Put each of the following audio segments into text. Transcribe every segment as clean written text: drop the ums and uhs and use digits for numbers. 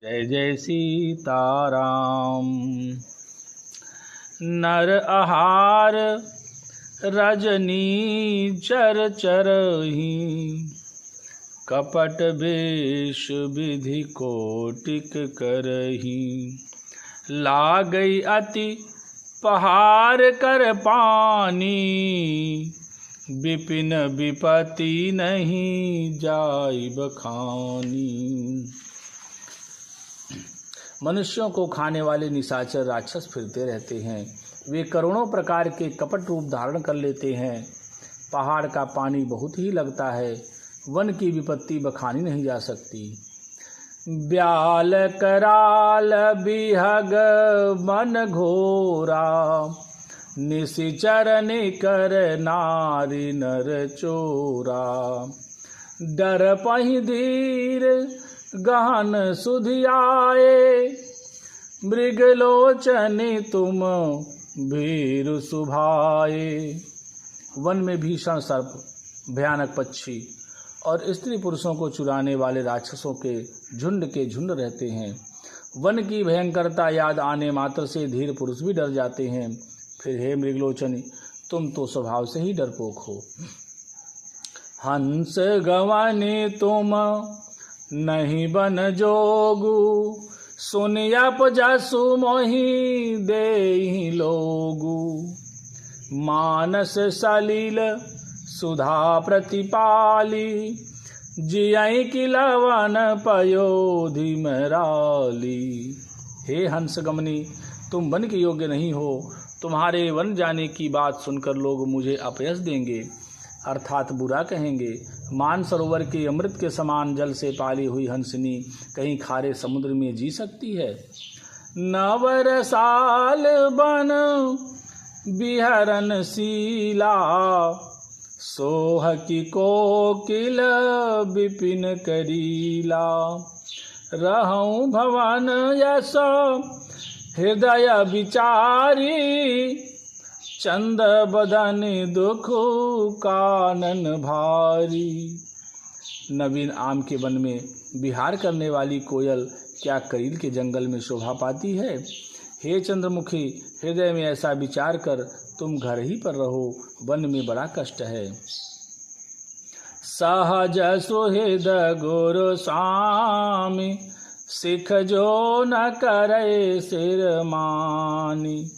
जय जय सीताराम। नर आहार रजनी चर चरही, कपट वेश विधि कोटिक करही। लागई अति पहार कर पानी, विपिन विपत्ति नहीं जाय बखानी। मनुष्यों को खाने वाले निशाचर राक्षस फिरते रहते हैं। वे करोड़ों प्रकार के कपट रूप धारण कर लेते हैं। पहाड़ का पानी बहुत ही लगता है, वन की विपत्ति बखानी नहीं जा सकती। ब्याल कराल बिहग मन घोरा, निशिचर निकर नारी नर चोरा। डर पहि धीर गहन सुधियाए, मृगलोचनी तुम भीरु सुभाए। वन में भीषण सर्प, भयानक पक्षी और स्त्री पुरुषों को चुराने वाले राक्षसों के झुंड रहते हैं। वन की भयंकरता याद आने मात्र से धीर पुरुष भी डर जाते हैं। फिर हे मृगलोचनी, तुम तो स्वभाव से ही डरपोक हो। हंस गवानी तुम नहीं बन जोगु, सुनियप जसु मोहि देहि लोगु। मानस सलील सुधा प्रतिपाली, जियई की लवन पयोधि मराली। हे हंसगमनी, तुम वन के योग्य नहीं हो। तुम्हारे वन जाने की बात सुनकर लोग मुझे अपयश देंगे, अर्थात बुरा कहेंगे। मानसरोवर के अमृत के समान जल से पाली हुई हंसनी कहीं खारे समुद्र में जी सकती है? नवर साल बन बिहरन शीला, सोह की कोकिल विपिन करीला। रहूं भवन यश हृदय विचारी, चंद बदन दुख कानन भारी। नवीन आम के वन में विहार करने वाली कोयल क्या करील के जंगल में शोभा पाती है? हे चंद्रमुखी, हृदय में ऐसा विचार कर तुम घर ही पर रहो, वन में बड़ा कष्ट है। सहज सुहृद गुरु स्वामी, सिख जो न करे सिर मानी।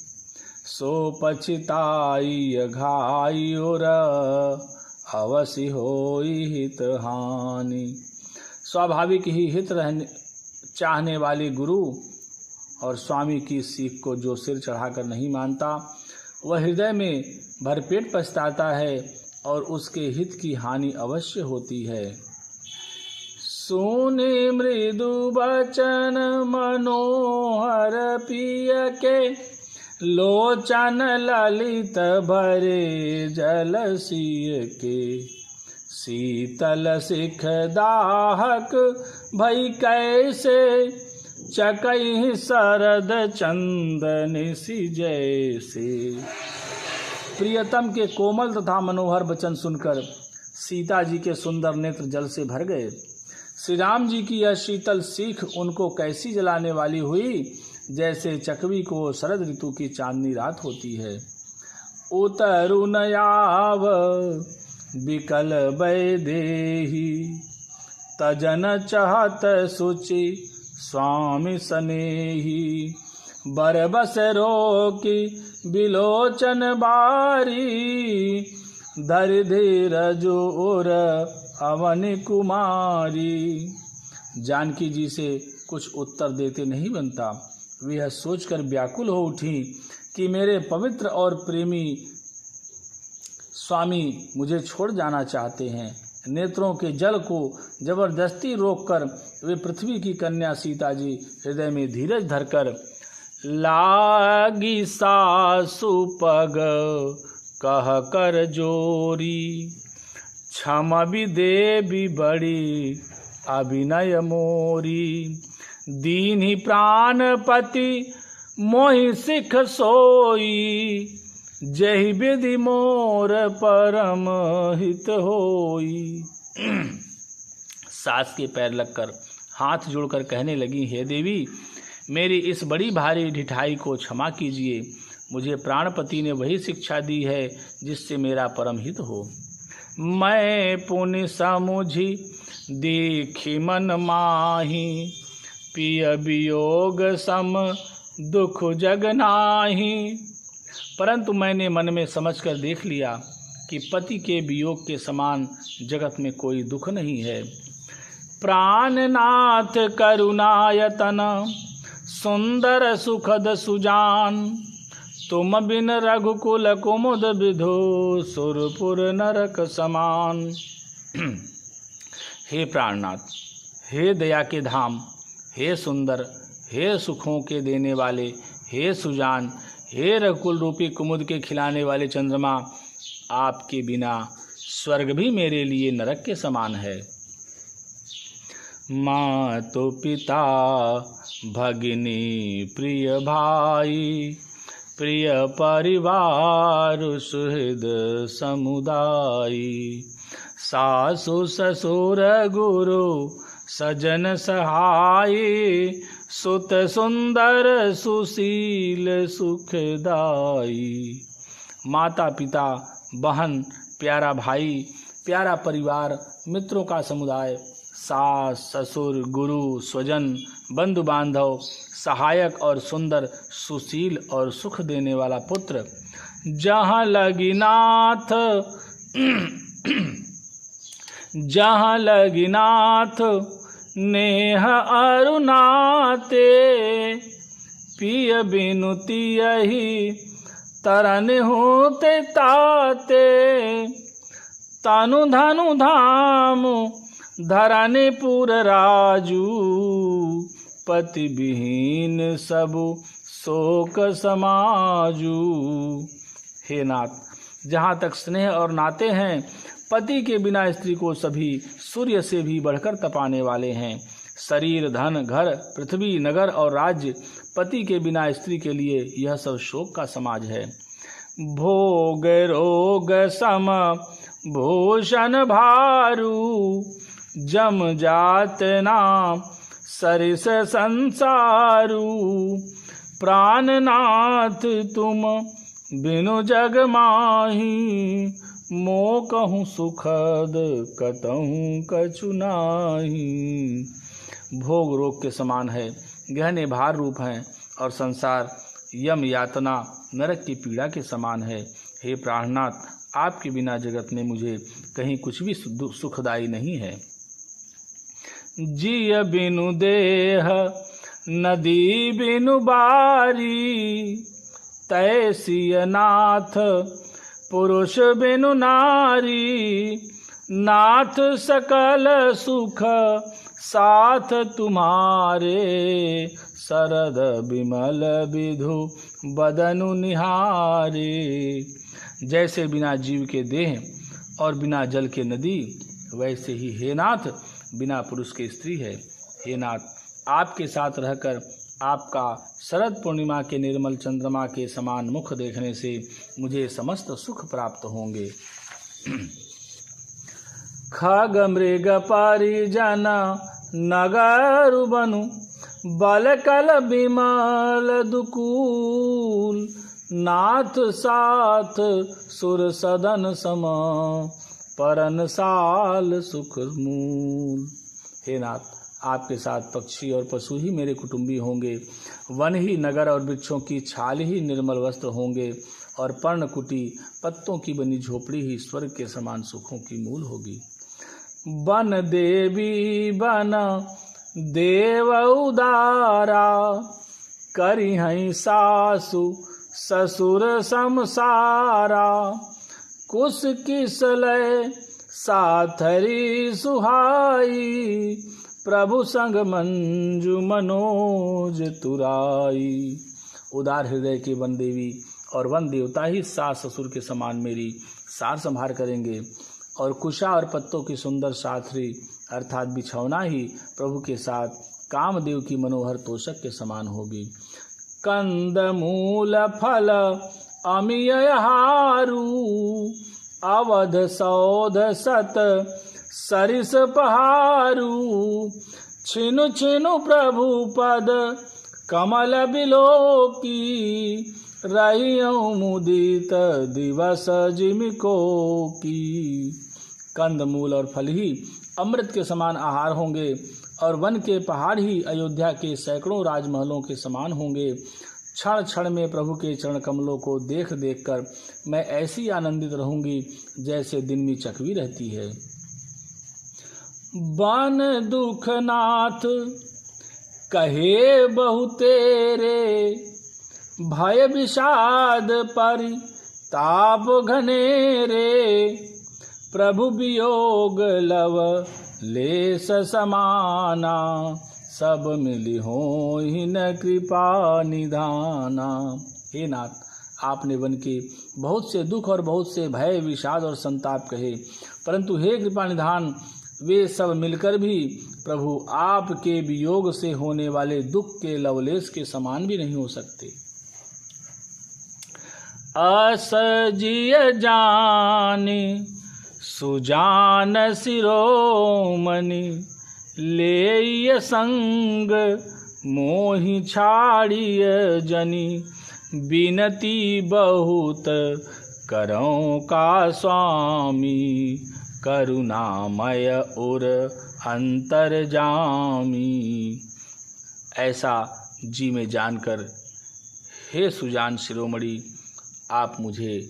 सो पछिताई घाई और अवश्य होई हित हानि। स्वाभाविक ही हित चाहने वाले गुरु और स्वामी की सीख को जो सिर चढ़ाकर नहीं मानता, वह हृदय में भरपेट पछताता है और उसके हित की हानि अवश्य होती है। सुनि मृदु बचन मनोहर पिय के, लोचन ललित भरे जलसिय के। शीतल सिख दाहक भई कैसे, चकई शरद चंदन सी जैसे। प्रियतम के कोमल तथा मनोहर वचन सुनकर सीता जी के सुंदर नेत्र जल से भर गए। श्री राम जी की यह शीतल सीख उनको कैसी जलाने वाली हुई, जैसे चकवी को शरद ऋतु की चांदनी रात होती है। उतरु नयाव विकल वैदेही, तजन चहत सुचि स्वामी सनेही। बरबस रोकी बिलोचन बारी, धर धीर जोर अवनि कुमारी। जानकी जी से कुछ उत्तर देते नहीं बनता। वे यह सोचकर व्याकुल हो उठी कि मेरे पवित्र और प्रेमी स्वामी मुझे छोड़ जाना चाहते हैं। नेत्रों के जल को जबरदस्ती रोककर वे पृथ्वी की कन्या सीता जी हृदय में धीरज धरकर, लागी सासु पग कह कर जोरी, क्षम भी देवी बड़ी अभिनय मोरी। दीन्ही प्राणपति मोहि सिख सोई, जहि विधि मोर परम हित होई। सास के पैर लगकर हाथ जोड़कर कहने लगी, हे देवी, मेरी इस बड़ी भारी ढिठाई को क्षमा कीजिए। मुझे प्राणपति ने वही शिक्षा दी है जिससे मेरा परम हित हो। मैं पुनि समुझी देखी मन माही, पिय वियोग सम दुख जग नाही। परंतु मैंने मन में समझकर देख लिया कि पति के वियोग के समान जगत में कोई दुख नहीं है। प्राणनाथ करुणायतन सुंदर सुखद सुजान, तुम बिन रघुकुल कुमुद विधो सुरपुर नरक समान। हे प्राणनाथ, हे दया के धाम, हे सुंदर, हे सुखों के देने वाले, हे सुजान, हे रघुकुल रूपी कुमुद के खिलाने वाले चंद्रमा, आपके बिना स्वर्ग भी मेरे लिए नरक के समान है। माँ तो पिता भगिनी प्रिय भाई, प्रिय परिवार सुहृद समुदायी, सासु ससुर गुरु सजन सहाय, सुत सुंदर सुशील सुखदाई। माता पिता, बहन, प्यारा भाई, प्यारा परिवार, मित्रों का समुदाय, सास ससुर गुरु स्वजन बंधु बांधव, सहायक और सुंदर, सुशील और सुख देने वाला पुत्र, जहाँ लगी नाथ जहाँ लगी नाथ नेह अरुणाते, पिय बिनुती यही तरन होते ताते, तनु धनु धाम धरने पुर राजू, पति विहीन सबु शोक समाजू। हे नाथ, जहाँ तक स्नेह और नाते हैं, पति के बिना स्त्री को सभी सूर्य से भी बढ़कर तपाने वाले हैं। शरीर, धन, घर, पृथ्वी, नगर और राज्य, पति के बिना स्त्री के लिए यह सब शोक का समाज है। भोग रोग सम भूषण भारू, जम जात नाम सरिस संसारू, प्राणनाथ तुम बिनु जग माही, मो कहूँ सुखद कतहूँ कछु नाही। भोग रोग के समान है, गहने भार रूप हैं, और संसार यम यातना नरक की पीड़ा के समान है। हे प्राणनाथ, आपके बिना जगत में मुझे कहीं कुछ भी सुखदायी नहीं है। जिय बिनु देह नदी बिनु बारी, तैसिय नाथ पुरुष बिनु नारी, नाथ सकल सुख साथ तुम्हारे, शरद विमल विधु बदनु निहारे। जैसे बिना जीव के देह और बिना जल के नदी, वैसे ही हे नाथ बिना पुरुष के स्त्री है। हे नाथ, आपके साथ रहकर आपका शरद पूर्णिमा के निर्मल चंद्रमा के समान मुख देखने से मुझे समस्त सुख प्राप्त होंगे। खग मृग परिजन नगर बनु, बलकल विमल दुकूल, नाथ साथ सुर सदन सम, परन साल सुख मूल। हे नाथ, आपके साथ पक्षी और पशु ही मेरे कुटुंबी होंगे, वन ही नगर और वृक्षों की छाल ही निर्मल वस्त्र होंगे, और पर्णकुटी पत्तों की बनी झोपड़ी ही स्वर्ग के समान सुखों की मूल होगी। बन देवी बन देव उदारा, करी हैं सासु ससुर समसारा, कुश किसलय साथरी सुहाई, प्रभु संग मंजू मनोज तुराई। उदार हृदय के वन देवी और वन देवता ही सास ससुर के समान मेरी सार संभार करेंगे, और कुशा और पत्तों की सुंदर साथरी अर्थात बिछौना ही प्रभु के साथ कामदेव की मनोहर तोषक के समान होगी। कंद मूल फल अमिय हारू, अवध सौध सत सरिस पहारू, छिनु छिनु प्रभु पद कमल बिलोकी, रहियऊँ मुदित दिवस जिमिको की। कंद मूल और फल ही अमृत के समान आहार होंगे और वन के पहाड़ ही अयोध्या के सैकड़ों राजमहलों के समान होंगे। क्षण क्षण में प्रभु के चरण कमलों को देख देख कर मैं ऐसी आनंदित रहूंगी जैसे दिन में चकवी रहती है। बन दुखनाथ कहे बहु तेरे, भय विषाद परिताप घनेरे, प्रभु वियोग लव लेस समाना, सब मिली होहि न कृपा निधाना। हे नाथ, आपने वन के बहुत से दुख और बहुत से भय विषाद और संताप कहे, परंतु हे कृपा निधान, वे सब मिलकर भी प्रभु आपके वियोग से होने वाले दुख के लवलेश के समान भी नहीं हो सकते। असजिय जाने सुजान शिरोमणि, लेय संग मोहि छाड़िय जनि, बिनती बहुत करऊँ का स्वामी, करुणामय उर अंतर्जामी। ऐसा जी में जानकर हे सुजान शिरोमणि, आप मुझे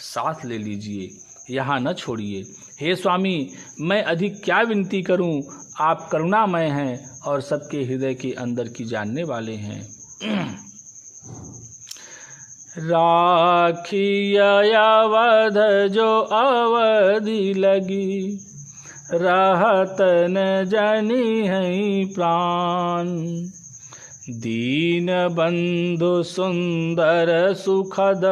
साथ ले लीजिए, यहाँ न छोड़िए। हे स्वामी, मैं अधिक क्या विनती करूं, आप करुणामय हैं और सबके हृदय के अंदर की जानने वाले हैं। राखिय अवध जो अवधि लगी, रहत न जनि है प्राण, दीन बंधु सुंदर सुखद,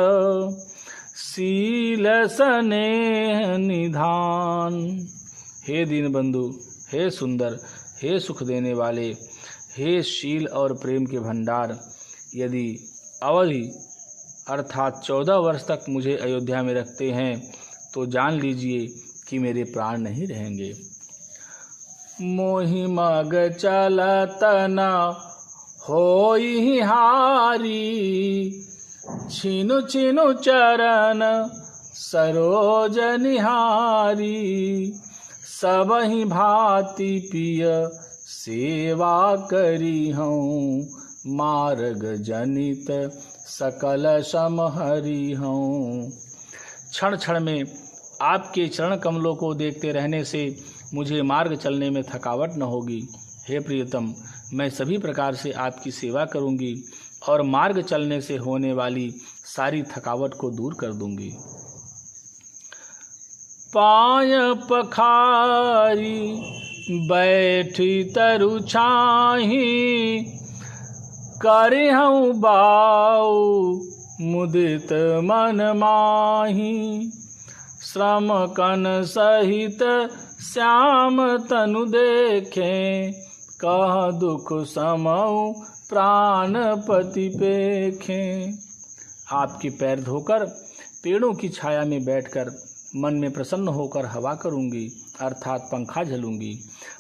शील स्नेह निधान। हे दीन बंधु, हे सुंदर, हे सुख देने वाले, हे शील और प्रेम के भंडार, यदि अवधि अर्थात 14 वर्ष तक मुझे अयोध्या में रखते हैं तो जान लीजिए कि मेरे प्राण नहीं रहेंगे। मोहि मग चलत न होई हारी, छिनु छिनु चरण सरोज निहारी, सबहि भांति पिय सेवा करी हूँ, मार्ग जनित सकल समहरी हूँ। क्षण क्षण में आपके चरण कमलों को देखते रहने से मुझे मार्ग चलने में थकावट न होगी। हे प्रियतम, मैं सभी प्रकार से आपकी सेवा करूँगी और मार्ग चलने से होने वाली सारी थकावट को दूर कर दूंगी। पाय पखारी बैठी तरु छाही, करहूँ बाऊ मुदित मन माही, श्रम कन सहित श्याम तनु देखें, कह दुख समऊ प्राणपति पेखें। आपके पैर धोकर पेड़ों की छाया में बैठकर मन में प्रसन्न होकर हवा करूंगी अर्थात पंखा झलूंगी।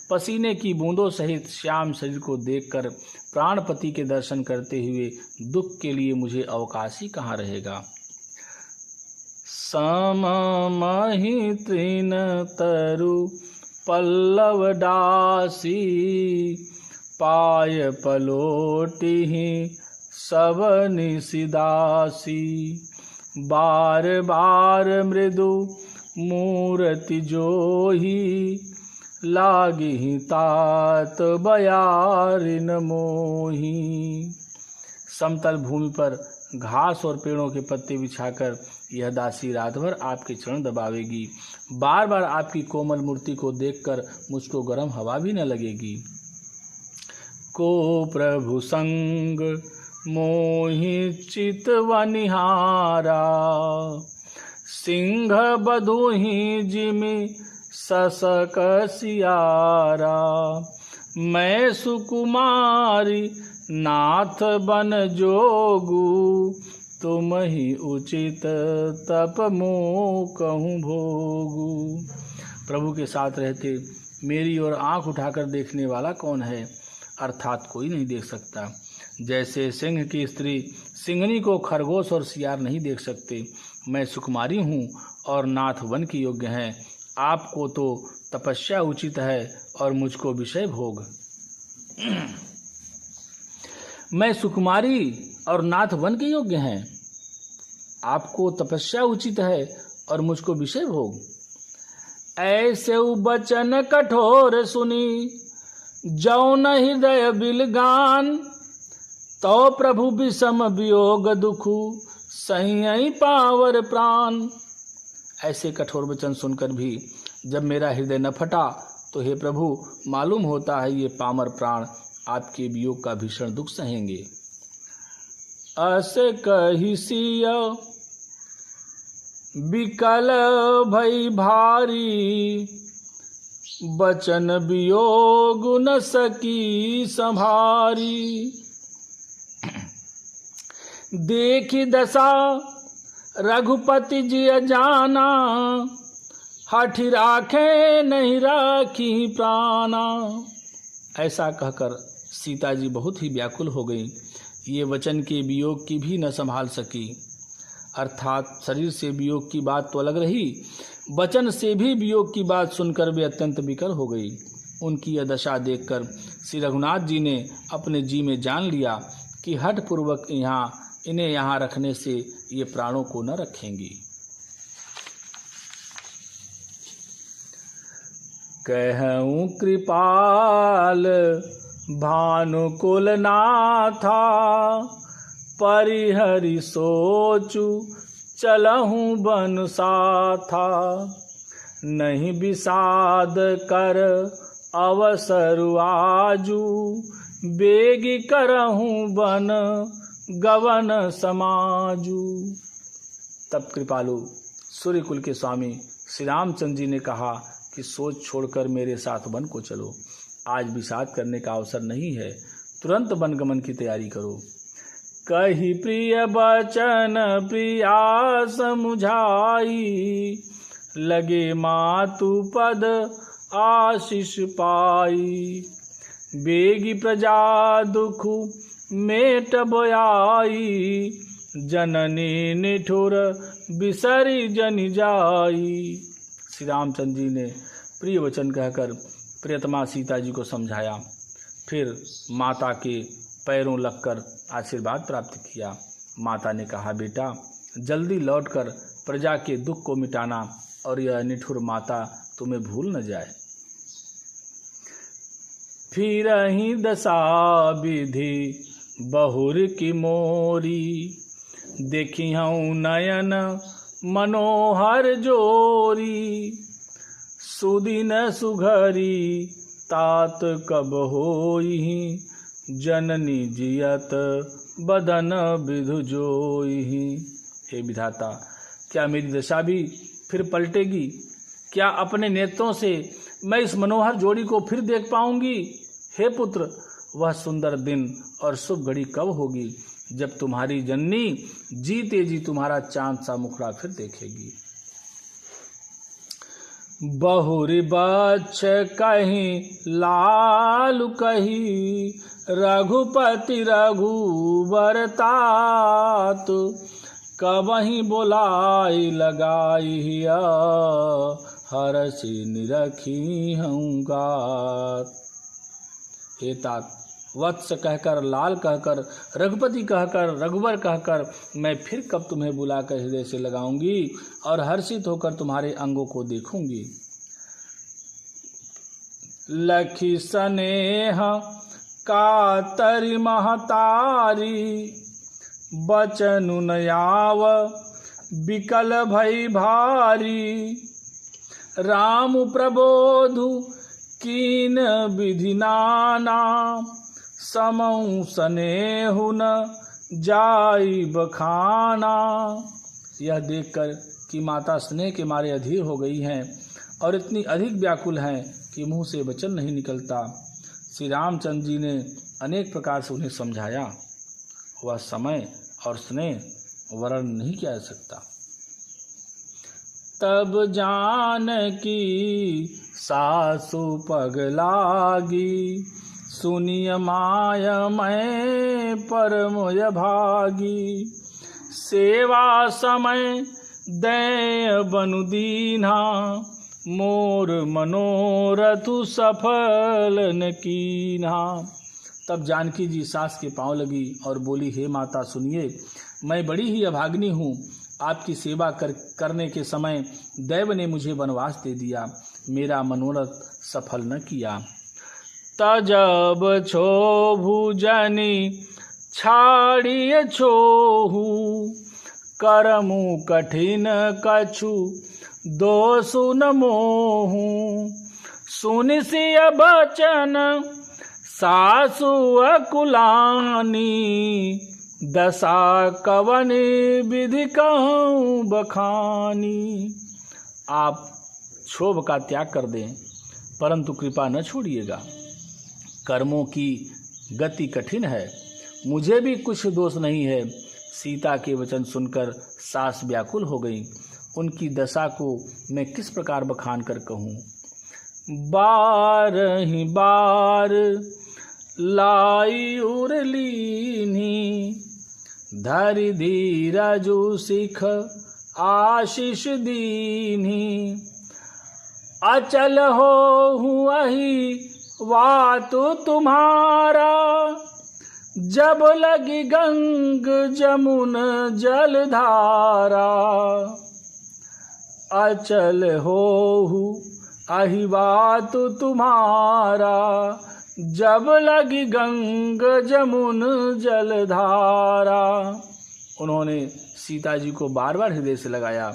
पसीने की बूंदों सहित श्याम शरीर को देखकर प्राणपति के दर्शन करते हुए दुख के लिए मुझे अवकाश ही कहाँ रहेगा। सममहि तृण तरु पल्लव डासी, पाय पलोटिहि सब निसिदासी, बार बार मृदु मूर्ति जोही, लागिहि तात बयारिन मोही। समतल भूमि पर घास और पेड़ों के पत्ते बिछाकर यह दासी रात भर आपके चरण दबावेगी। बार बार आपकी कोमल मूर्ति को देखकर मुझको गर्म हवा भी न लगेगी। को प्रभु संग मोहि चित वनिहारा, सिंह बधुहि जिमि ससक सियारा, मैं सुकुमारी नाथ बन जोगू, तुम ही उचित तप मोह कहूँ भोगू। प्रभु के साथ रहते मेरी ओर आंख उठाकर देखने वाला कौन है? अर्थात कोई नहीं देख सकता। जैसे सिंह की स्त्री सिंहनी को खरगोश और सियार नहीं देख सकते, मैं सुकुमारी हूँ और नाथ वन की योग्य हैं। आपको तो तपस्या उचित है और मुझको विषय भोग। मैं सुकुमारी और नाथ वन के योग्य हैं, आपको तपस्या उचित है और मुझको विषय भोग। ऐसे बचन कठोर सुनी, जौन हृदय बिलगान, तो प्रभु विषम वियोग दुखु, सही पावर प्राण। ऐसे कठोर वचन सुनकर भी जब मेरा हृदय न फटा, तो हे प्रभु, मालूम होता है ये पामर प्राण आपके वियोग का भीषण दुख सहेंगे। असे कही सिया विकल भई भारी, बचन वियोग न सकी संभारी। देखी दशा रघुपति जी जाना, हठि राखे नहीं राखी प्राणा। ऐसा कहकर सीता जी बहुत ही व्याकुल हो गई। ये वचन के वियोग की भी न संभाल सकी। अर्थात शरीर से वियोग की बात तो अलग रही, वचन से भी वियोग की बात सुनकर वे अत्यंत विकल हो गई। उनकी यह दशा देखकर श्री रघुनाथ जी ने अपने जी में जान लिया कि हठपूर्वक इन्हें यहाँ रखने से ये प्राणों को न रखेंगी। कहूँ कृपाल भानुकुल नाथा, परिहरि सोचू चलहूँ बन साथा। नहीं विषाद कर अवसरु आजू, बेगी करहूँ बन गवन समाजू। तब कृपालु सूर्यकुल के स्वामी श्री रामचंद्र जी ने कहा कि सोच छोड़कर मेरे साथ वन को चलो। आज विषाद करने का अवसर नहीं है, तुरंत वनगमन की तैयारी करो। कही प्रिय बचन प्रिया समुझाई, लगे मातु पद आशीष पाई। बेगी प्रजा दुख मेट बोयाई, जननी निठुर बिसरी जन जाई। श्री रामचंद्र जी ने प्रिय वचन कहकर प्रियतमा सीता जी को समझाया। फिर माता के पैरों लगकर आशीर्वाद प्राप्त किया। माता ने कहा, बेटा जल्दी लौटकर प्रजा के दुख को मिटाना और यह निठुर माता तुम्हें भूल न जाए। फिर ही दशा विधि बहुर की मोरी, देखी हूँ नयन मनोहर जोरी। सुदिन सुघरी तात कब होई, जननी जियत बदन विधु जोई। हे विधाता, क्या मेरी दशा भी फिर पलटेगी? क्या अपने नेत्रों से मैं इस मनोहर जोड़ी को फिर देख पाऊंगी? हे पुत्र, वह सुंदर दिन और शुभ घड़ी कब होगी जब तुम्हारी जननी जीते जी तुम्हारा चांद सा मुखड़ा फिर देखेगी। बहुरी बच्छ कहीं लालू कही, रघुपति रघुबर तात। कबही बोलाई लगाई हरसि निरखी हूँ गात। हे तात, वत्स कहकर, लाल कहकर, रघुपति कहकर, रघुवर कहकर मैं फिर कब तुम्हें बुलाकर हृदय से लगाऊंगी और हर्षित होकर तुम्हारे अंगों को देखूंगी। लखी स्नेह कातरि महतारी, बचनु नयाव विकल भई भारी। राम प्रबोधु कीन विधि नाना, समऊ स्नेहु न जाई बखाना। यह देखकर कि माता स्नेह के मारे अधीर हो गई हैं और इतनी अधिक व्याकुल हैं कि मुंह से वचन नहीं निकलता, श्री रामचंद्र जी ने अनेक प्रकार से उन्हें समझाया। वह समय और स्नेह वर्णन नहीं किया जा सकता। तब जानकी सासु पगलागी, सुनिय माय मैं परम भागी। सेवा समय दय बनु दीन्हा, मोर मनोरथ सफल न कीन्हा। तब जानकी जी सास के पांव लगी और बोली, हे माता सुनिए, मैं बड़ी ही अभाग्नी हूँ। आपकी सेवा करने के समय दैव ने मुझे वनवास दे दिया, मेरा मनोरथ सफल न किया। तजब छोभु जनि छाड़िय छोहू, करमु कठिन कछु दोषु न मोहू। सुनिसिय बचन सासु अकुलानी, दशा कवन विधि कहूँ बखानी। आप क्षोभ का त्याग कर दें, परंतु कृपा न छोड़िएगा। कर्मों की गति कठिन है, मुझे भी कुछ दोष नहीं है। सीता के वचन सुनकर सास व्याकुल हो गई। उनकी दशा को मैं किस प्रकार बखान कर कहूँ। बार ही बार लाई उरलीनी, धरि धीरजु सिख आशीष दीनी। अचल हो वही वातु तुम्हारा, जब लगी गंग जमुन जलधारा। अचल होहु अहि बातु तुम्हारा, जब लगी गंग जमुन जलधारा। उन्होंने सीता जी को बार बार हृदय से लगाया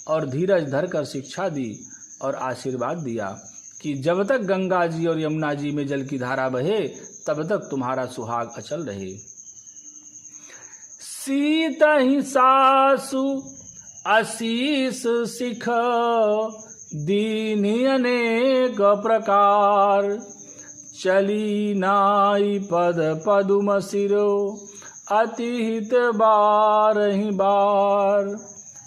और धीरज धरकर शिक्षा दी और आशीर्वाद दिया कि जब तक गंगा जी और यमुना जी में जल की धारा बहे, तब तक तुम्हारा सुहाग अचल रहे। सीता ही सासु आशीष सिख, दीनी अनेक प्रकार। चली नाई पद पदुम सिरो, अतिहित बार ही बार।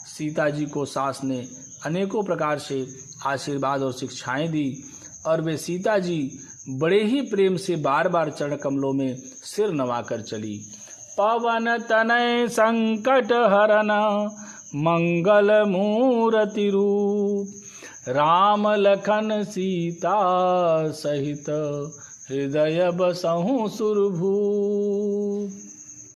सीता जी को सास ने अनेकों प्रकार से आशीर्वाद और शिक्षाएं दी और वे सीता जी बड़े ही प्रेम से बार बार चरण कमलों में सिर नवाकर चली। पवन तनय संकट हरन, मंगल मूर्ति रूप। राम लखन सीता सहित, हृदय बसहु सुरभूप।